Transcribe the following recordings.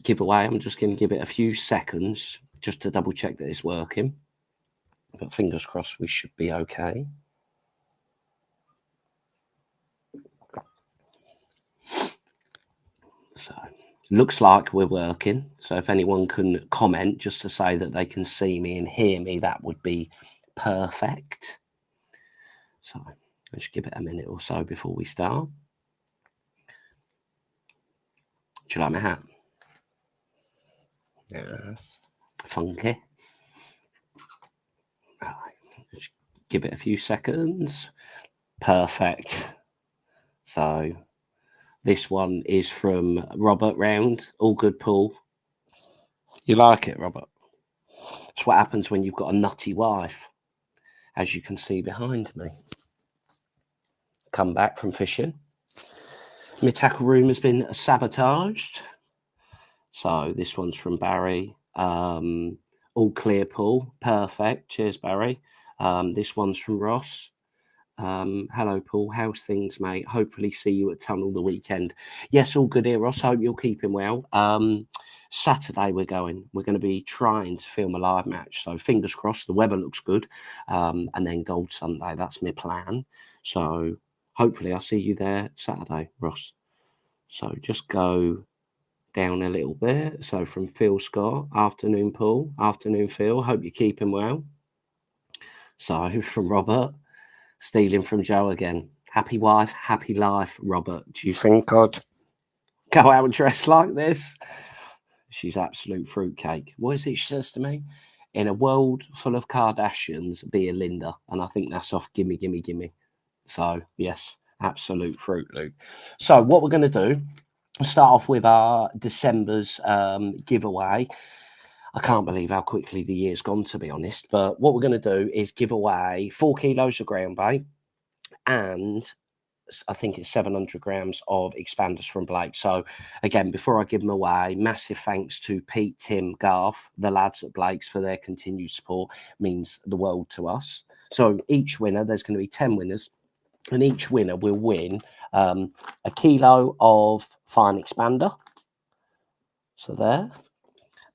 giveaway. I'm just going to give it a few seconds just to double check that it's working. But fingers crossed we should be okay. So looks like we're working. So if anyone can comment just to say that they can see me and hear me, that would be perfect. So let's give it a minute or so before we start. Do you like my hat? Yes. Funky. Right. Let's give it a few seconds. Perfect. So this one is from Robert Round. All good, Paul. You like it, Robert? It's what happens when you've got a nutty wife, as you can see behind me. Come back from fishing. My tackle room has been sabotaged. So this one's from Barry. All clear, Paul. Perfect. Cheers, Barry. This one's from Ross. Hello, Paul. How's things, mate? Hopefully see you at Tunnel the weekend. Yes, all good here, Ross. Hope you're keeping well. Saturday we're going to be trying to film a live match. So fingers crossed, the weather looks good. And then Gold Sunday, that's my plan. So hopefully I'll see you there Saturday, Ross. So just go down a little bit. So from Phil Scott, afternoon, Paul. Afternoon, Phil. Hope you're keeping well. So from Robert, stealing from Joe again. Happy wife, happy life, Robert. Do you think I'd go out dressed like this? She's absolute fruitcake. What is it she says to me? In a world full of Kardashians, be a Linda. And I think that's off Gimme, Gimme, Gimme. So, yes, absolute Fruit Loop. So what we're going to do, start off with our December's giveaway. I can't believe how quickly the year's gone, to be honest. But what we're going to do is give away 4 kilos of ground bait and I think it's 700 grams of expanders from Blake. So again, before I give them away, massive thanks to Pete, Tim, Garth, the lads at Blake's for their continued support. It means the world to us. So each winner, there's going to be 10 winners, and each winner will win a kilo of fine expander. So there.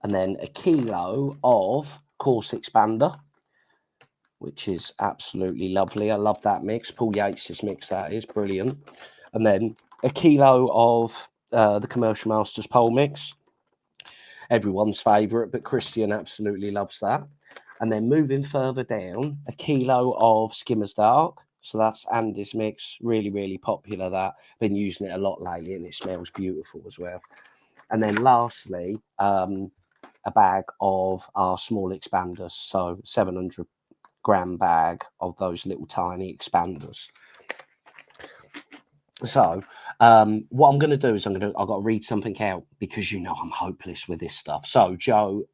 And then a kilo of coarse expander, which is absolutely lovely. I love that mix. Paul Yates' mix, that is brilliant. And then a kilo of the Commercial Masters pole mix. Everyone's favourite, but Christian absolutely loves that. And then moving further down, a kilo of Skimmer's Dark. So that's Andy's mix. Really, really popular, that. Been using it a lot lately, and it smells beautiful as well. And then lastly, a bag of our small expanders. So 700 gram bag of those little tiny expanders. So what I'm going to do is I've got to read something out, because you know I'm hopeless with this stuff. So Joe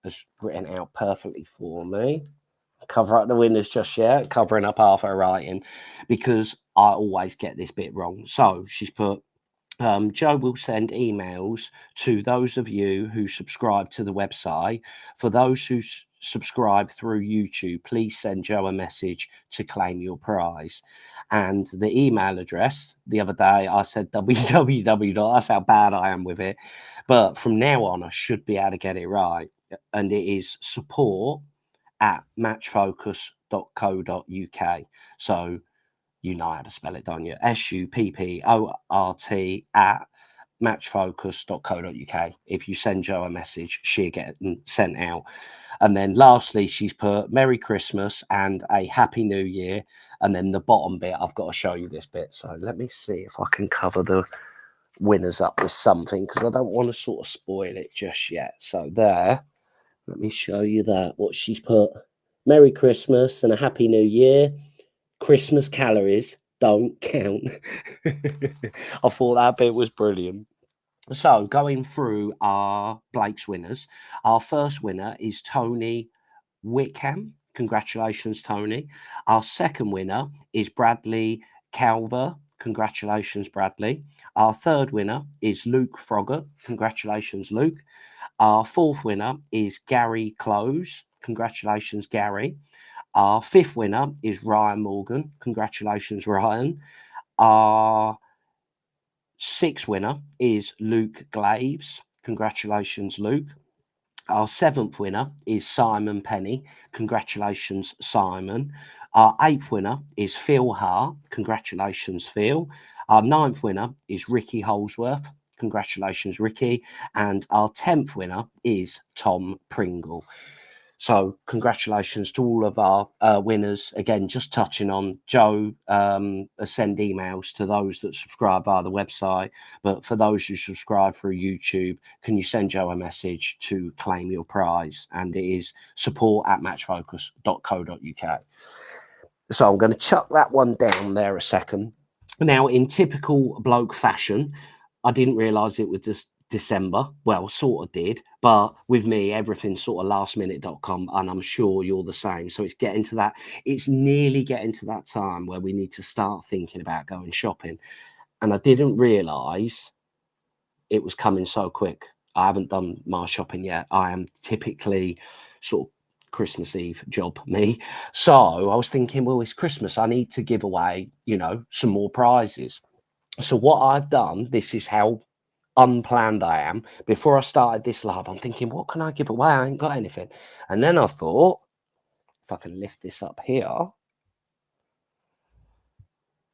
has written out perfectly for me. Cover up the winners just yet, covering up half her writing, because I always get this bit wrong. So she's put, Joe will send emails to those of you who subscribe to the website. For those who subscribe through YouTube, please send Joe a message to claim your prize. And the email address, the other day I said www. That's how bad I am with it. But from now on, I should be able to get it right. And it is support@matchfocus.co.uk. So you know how to spell it, don't you? support@matchfocus.co.uk. If you send Joe a message, she'll get sent out. And then lastly, she's put Merry Christmas and a Happy New Year. And then the bottom bit, I've got to show you this bit. So let me see if I can cover the winners up with something, because I don't want to sort of spoil it just yet. So there, let me show you that. What she's put, Merry Christmas and a Happy New Year. Christmas calories don't count. I thought that bit was brilliant. So going through our Blake's winners, our first winner is Tony Wickham. Congratulations, Tony. Our second winner is Bradley Calver. Congratulations, Bradley. Our third winner is Luke Frogger. Congratulations, Luke. Our fourth winner is Gary Close. Congratulations, Gary. Our fifth winner is Ryan Morgan. Congratulations, Ryan. Our sixth winner is Luke Glaves. Congratulations, Luke. Our 7th winner is Simon Penny. Congratulations, Simon. Our 8th winner is Phil Hart. Congratulations, Phil. Our 9th winner is Ricky Holsworth. Congratulations, Ricky. And our 10th winner is Tom Pringle. So congratulations to all of our winners. Again, just touching on Joe, send emails to those that subscribe via the website. But for those who subscribe through YouTube, can you send Joe a message to claim your prize? And it is support@matchfocus.co.uk. So I'm going to chuck that one down there a second. Now, in typical bloke fashion, I didn't realise it was just December. Well, sort of did, but with me, everything's sort of lastminute.com, and I'm sure you're the same. So it's getting to that, it's nearly getting to that time where we need to start thinking about going shopping. And I didn't realise it was coming so quick. I haven't done my shopping yet. I am typically sort of Christmas Eve job me. So I was thinking, well, it's Christmas. I need to give away, you know, some more prizes. So what I've done, this is how unplanned I am. Before I started this live, I'm thinking, what can I give away? I ain't got anything. And then I thought, if I can lift this up here,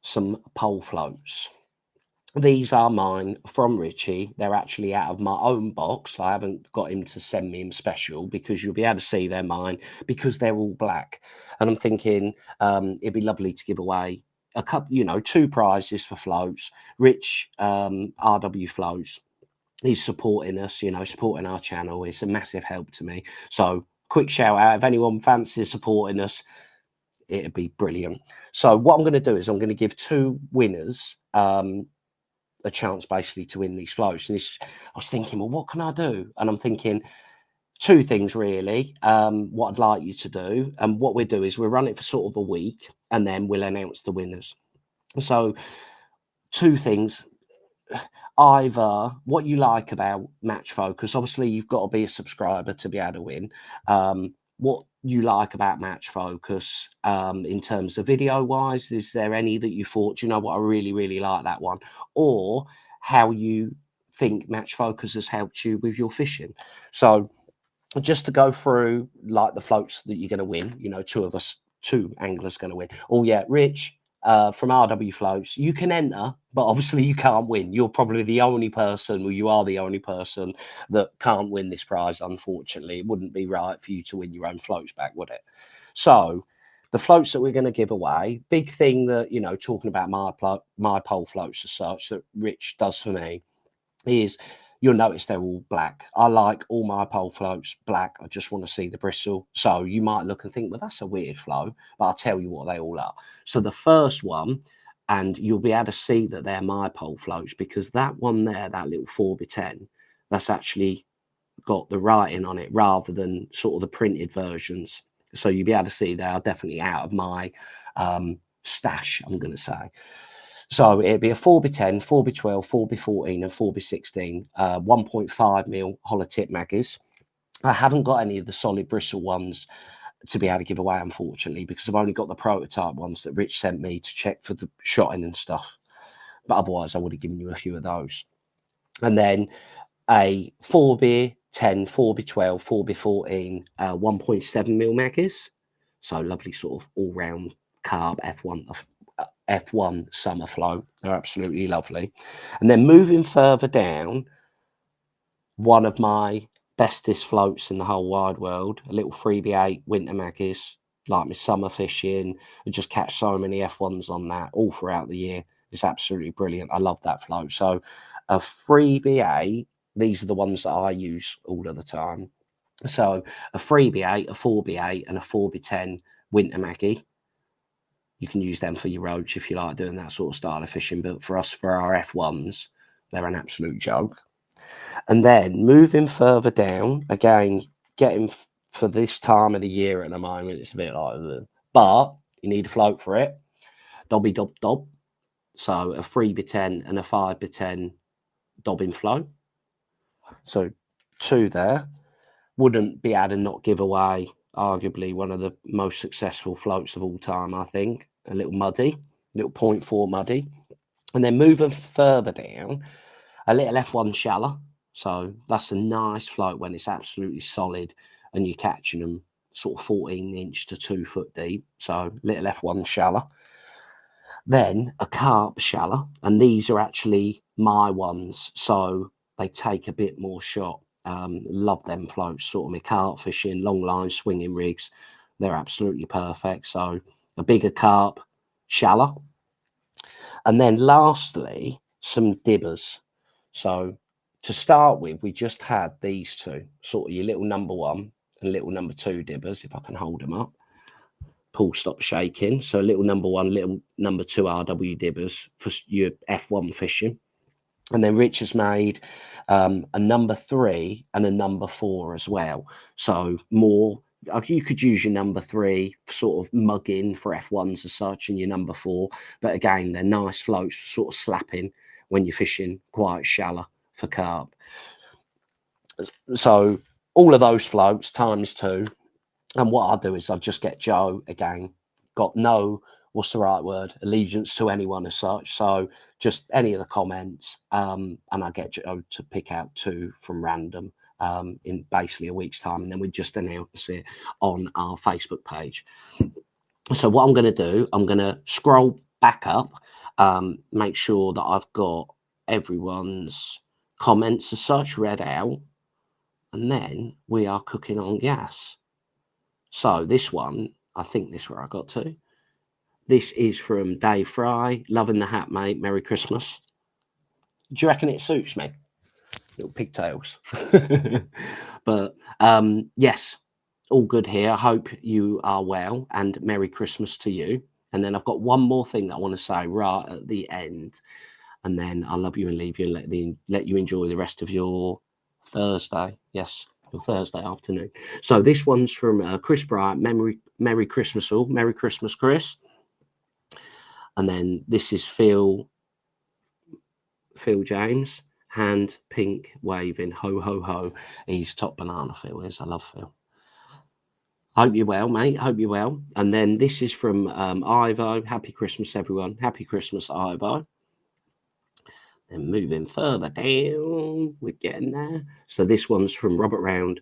some pole floats. These are mine from Richie. They're actually out of my own box. I haven't got him to send me them special because you'll be able to see they're mine because they're all black. And I'm thinking it'd be lovely to give away a couple, you know, 2 prizes for floats. Rich RW Floats, he's supporting us, you know, supporting our channel. It's a massive help to me. So quick shout out, if anyone fancies supporting us, it'd be brilliant. So what I'm going to do is I'm going to give 2 winners a chance basically to win these floats. And I was thinking, well, what can I do? And I'm thinking 2 things really. What I'd like you to do, and what we'll do is we'll run it for sort of a week and then we'll announce the winners. So 2 things. Either what you like about Match Focus, obviously you've got to be a subscriber to be able to win. What you like about Match Focus in terms of video wise, is there any that you thought, you know what, I really, really like that one? Or how you think Match Focus has helped you with your fishing. So just to go through like the floats that you're going to win, you know, 2 anglers going to win. Oh yeah, Rich from RW Floats, you can enter, but obviously you can't win. You're probably the only person, well, you are the only person that can't win this prize, unfortunately. It wouldn't be right for you to win your own floats back, would it? So the floats that we're going to give away, big thing that, you know, talking about my pole floats as such that Rich does for me is you'll notice they're all black. I like all my pole floats black. I just want to see the bristle. So you might look and think, well, that's a weird flow, but I'll tell you what they all are. So the first one, and you'll be able to see that they're my pole floats because that one there, that little 4x10, that's actually got the writing on it rather than sort of the printed versions. So you'll be able to see they are definitely out of my stash, I'm going to say. So it'd be a 4x10, 4x12, 4x14, and 4x16, 1.5mm hollow tip maggies. I haven't got any of the solid bristle ones to be able to give away, unfortunately, because I've only got the prototype ones that Rich sent me to check for the shotting and stuff. But otherwise, I would have given you a few of those. And then a 4x10, 4x12, 4x14, 1.7mm maggies. So lovely sort of all-round carb F1 summer float. They're absolutely lovely. And then moving further down, one of my bestest floats in the whole wide world, a little 3x8 winter maggies, like my summer fishing. I just catch so many F1s on that all throughout the year. It's absolutely brilliant. I love that float. So a 3x8, these are the ones that I use all of the time. So a 3x8, a 4x8, and a 4x10 winter maggie. You can use them for your roach if you like doing that sort of style of fishing. But for us, for our F1s, they're an absolute joke. And then moving further down, again, getting for this time of the year at the moment, it's a bit like, but you need a float for it. Dobby Dob Dob. So a 3x10 and a 5x10 dobbing float. So 2 there. Wouldn't be able to not give away arguably one of the most successful floats of all time, I think. A little muddy, little 0.4 muddy. And then moving further down, a little F1 shallow. So that's a nice float when it's absolutely solid and you're catching them sort of 14-inch to 2 foot deep. So little F1 shallow. Then a carp shallow, and these are actually my ones, so they take a bit more shot. Love them floats, sort of my carp fishing, long line, swinging rigs. They're absolutely perfect. So a bigger carp shallow. And then lastly, some dibbers. So to start with, we just had these two, sort of your little number 1 and little number 2 dibbers, if I can hold them up. Paul stopped shaking. So little number 1, little number 2 RW dibbers for your F1 fishing. And then Rich has made a number 3 and a number 4 as well. So more, you could use your number 3 sort of mugging for F1s as such, and your number 4. But again, they're nice floats, sort of slapping when you're fishing quite shallow for carp. So all of those floats times 2. And what I'll do is I'll just get Joe again. Got no, what's the right word, allegiance to anyone as such. So just any of the comments, and I'll get Joe to pick out 2 from random in basically a week's time. And then we just announce it on our Facebook page. So what I'm going to do, I'm going to scroll back up, make sure that I've got everyone's comments as such read out. And then we are cooking on gas. So this one, I think this is where I got to. This is from Dave Fry. Loving the hat, mate. Merry Christmas. Do you reckon it suits me? Little pigtails. But yes, all good here. I hope you are well, and Merry Christmas to you. And then I've got one more thing that I want to say right at the end. And then I'll love you and leave you and let you enjoy the rest of your Thursday. Yes. Thursday afternoon. So this one's from Chris Bryant. Merry Christmas all. Merry Christmas, Chris. And then this is Phil James. Hand pink waving. Ho, ho, ho. He's top banana, Phil is. I love Phil. Hope you're well, mate. Hope you're well. And then this is from Ivo. Happy Christmas, everyone. Happy Christmas, Ivo. Then moving further down, we're getting there. So this one's from Robert Round.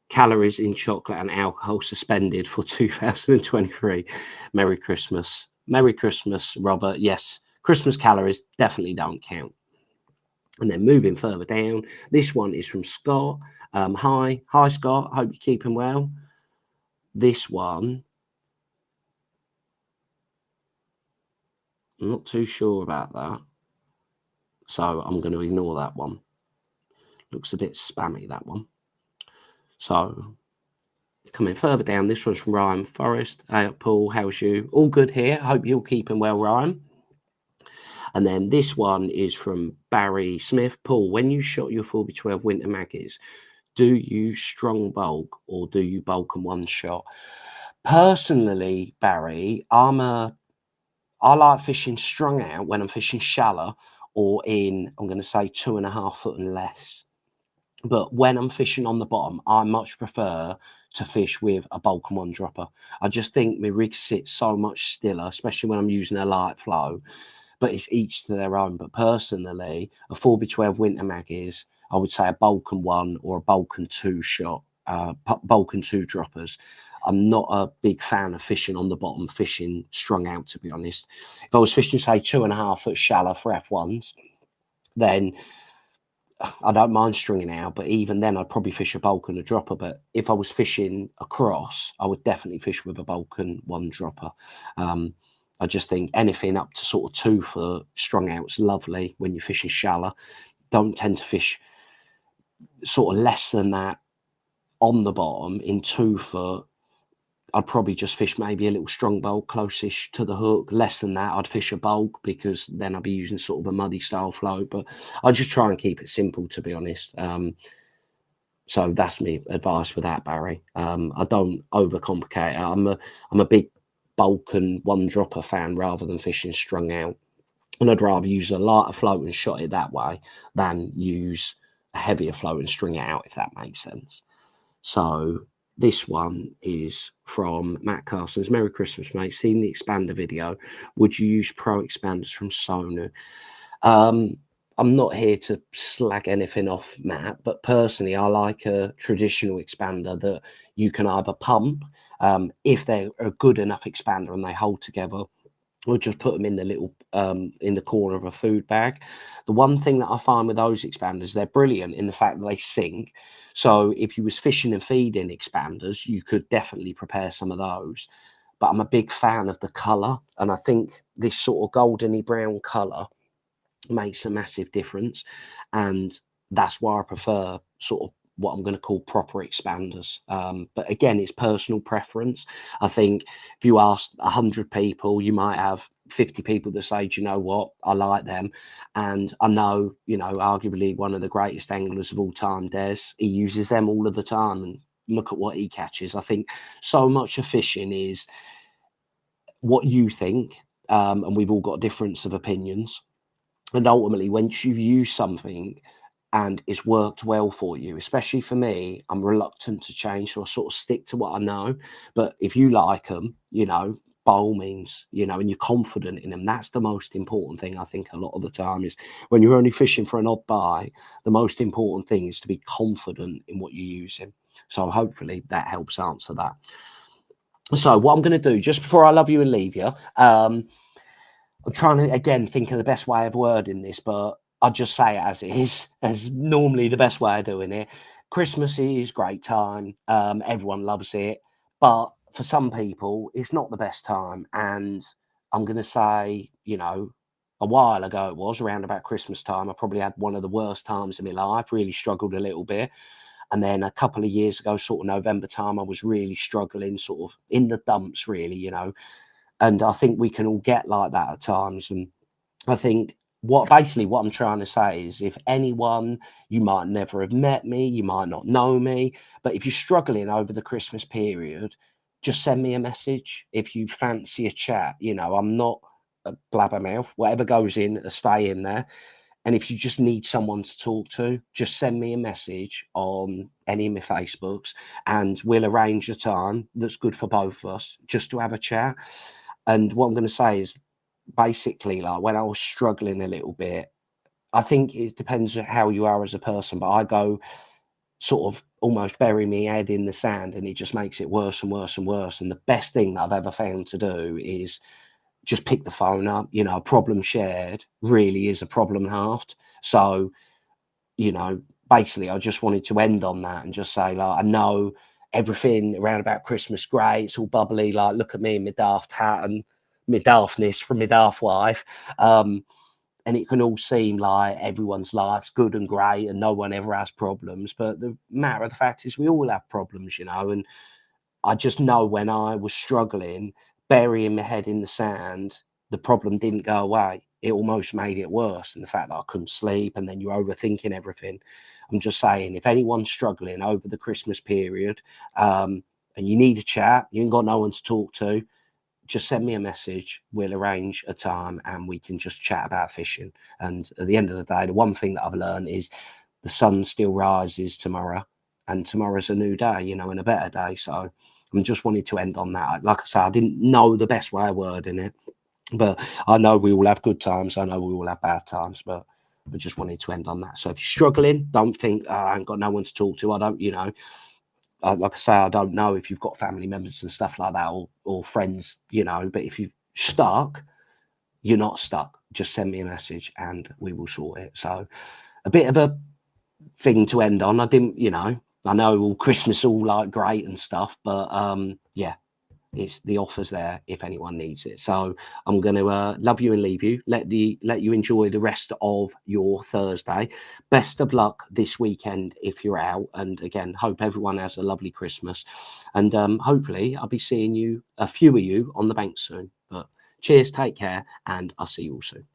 Calories in chocolate and alcohol suspended for 2023. Merry Christmas. Merry Christmas, Robert. Yes, Christmas calories definitely don't count. And then moving further down, this one is from Scott. Hi, Scott. Hope you're keeping well. This one, I'm not too sure about that. So I'm going to ignore that one. Looks a bit spammy, that one. So coming further down, this one's from Ryan Forrest. Hey, Paul, how's you? All good here. Hope you're keeping well, Ryan. And then this one is from Barry Smith. Paul, when you shot your 4x12 winter maggies, do you strong bulk or do you bulk in one shot? Personally, Barry, I like fishing strung out when I'm fishing shallow or in, I'm going to say 2.5 foot and less. But when I'm fishing on the bottom, I much prefer to fish with a bulk and one dropper. I just think my rig sits so much stiller, especially when I'm using a light flow. But it's each to their own. But personally, a 4x12 winter maggies, I would say a bulk and one or a bulk and 2 shot, bulk and 2 droppers. I'm not a big fan of fishing on the bottom, fishing strung out, to be honest. If I was fishing, say, 2.5 foot shallow for F1s, then I don't mind stringing out, but even then I'd probably fish a bulk and a dropper. But if I was fishing across, I would definitely fish with a bulk and one dropper. I just think anything up to sort of 2 foot strung out's lovely when you're fishing shallow. Don't tend to fish sort of less than that on the bottom in 2 foot. I'd probably just fish maybe a little strong bulk close-ish to the hook. Less than that, I'd fish a bulk because then I'd be using sort of a muddy style float. But I just try and keep it simple, to be honest. So that's my advice for that, Barry. I don't overcomplicate it. I'm a big bulk and one dropper fan rather than fishing strung out. And I'd rather use a lighter float and shot it that way than use a heavier float and string it out, if that makes sense. So this one is from Matt Carson's. Merry Christmas, mate. Seen the expander video. Would you use pro expanders from Sonu? I'm not here to slag anything off, Matt, but personally, I like a traditional expander that you can either pump, if they're a good enough expander and they hold together, or just put them in the little in the corner of a food bag. The one thing that I find with those expanders, they're brilliant in the fact that they sink. So if you was fishing and feeding expanders, you could definitely prepare some of those. But I'm a big fan of the colour, and I think this sort of goldeny brown colour makes a massive difference, and that's why I prefer sort of what I'm going to call proper expanders. But again, it's personal preference. I think if you ask 100 people, you might have 50 people that say, "Do you know what? I like them." And I know, arguably one of the greatest anglers of all time, Des, he uses them all of the time, and look at what he catches. I think so much of fishing is what you think, and we've all got a difference of opinions. And ultimately, once you've used something and it's worked well for you, especially for me, I'm reluctant to change. So I sort of stick to what I know. But if you like them, by all means, and you're confident in them, that's the most important thing. I think a lot of the time is when you're only fishing for an odd buy, the most important thing is to be confident in what you're using. So hopefully that helps answer that. So what I'm going to do just before I love you and leave you, I'm trying to, again, think of the best way of wording this, but I'll just say it as it is, as normally the best way of doing it. Christmas is great time. Everyone loves it. But for some people, it's not the best time. And I'm going to say, a while ago it was around about Christmas time. I probably had one of the worst times in my life, really struggled a little bit. And then a couple of years ago, sort of November time, I was really struggling, sort of in the dumps, really, and I think we can all get like that at times. And I think what I'm trying to say is, if anyone, you might never have met me, you might not know me, but if you're struggling over the Christmas period, just send me a message. If you fancy a chat, I'm not a blabbermouth. Whatever goes in, stay in there. And if you just need someone to talk to, just send me a message on any of my Facebooks, and we'll arrange a time that's good for both of us just to have a chat. And what I'm going to say is, basically, like when I was struggling a little bit, I think it depends on how you are as a person, but I go sort of almost bury my head in the sand, and it just makes it worse and worse and worse. And the best thing that I've ever found to do is just pick the phone up. A problem shared really is a problem halved. So, basically, I just wanted to end on that and just say, like, I know everything around about Christmas great, it's all bubbly, like look at me in my daft hat and my daftness from my daft wife, and it can all seem like everyone's life's good and great and no one ever has problems, but the matter of the fact is we all have problems, and I just know when I was struggling, burying my head in the sand, the problem didn't go away. It almost made it worse. And the fact that I couldn't sleep, and then you're overthinking everything. I'm just saying, if anyone's struggling over the Christmas period, and you need a chat, you ain't got no one to talk to, just send me a message. We'll arrange a time and we can just chat about fishing. And at the end of the day, the one thing that I've learned is the sun still rises tomorrow, and tomorrow's a new day, and a better day. So I'm just wanted to end on that. Like I say, I didn't know the best way of wording it, but I know we all have good times. I know we all have bad times, but I just wanted to end on that. So if you're struggling, don't think, I ain't got no one to talk to. I don't, like I say, I don't know if you've got family members and stuff like that, or friends, but if you're stuck, you're not stuck. Just send me a message and we will sort it. So a bit of a thing to end on. I didn't, I know all Christmas all like great and stuff, but yeah, it's the offers there if anyone needs it. So I'm going to love you and leave you. Let you enjoy the rest of your Thursday. Best of luck this weekend if you're out. And again, hope everyone has a lovely Christmas. And hopefully I'll be seeing a few of you on the bank soon. But cheers, take care, and I'll see you all soon.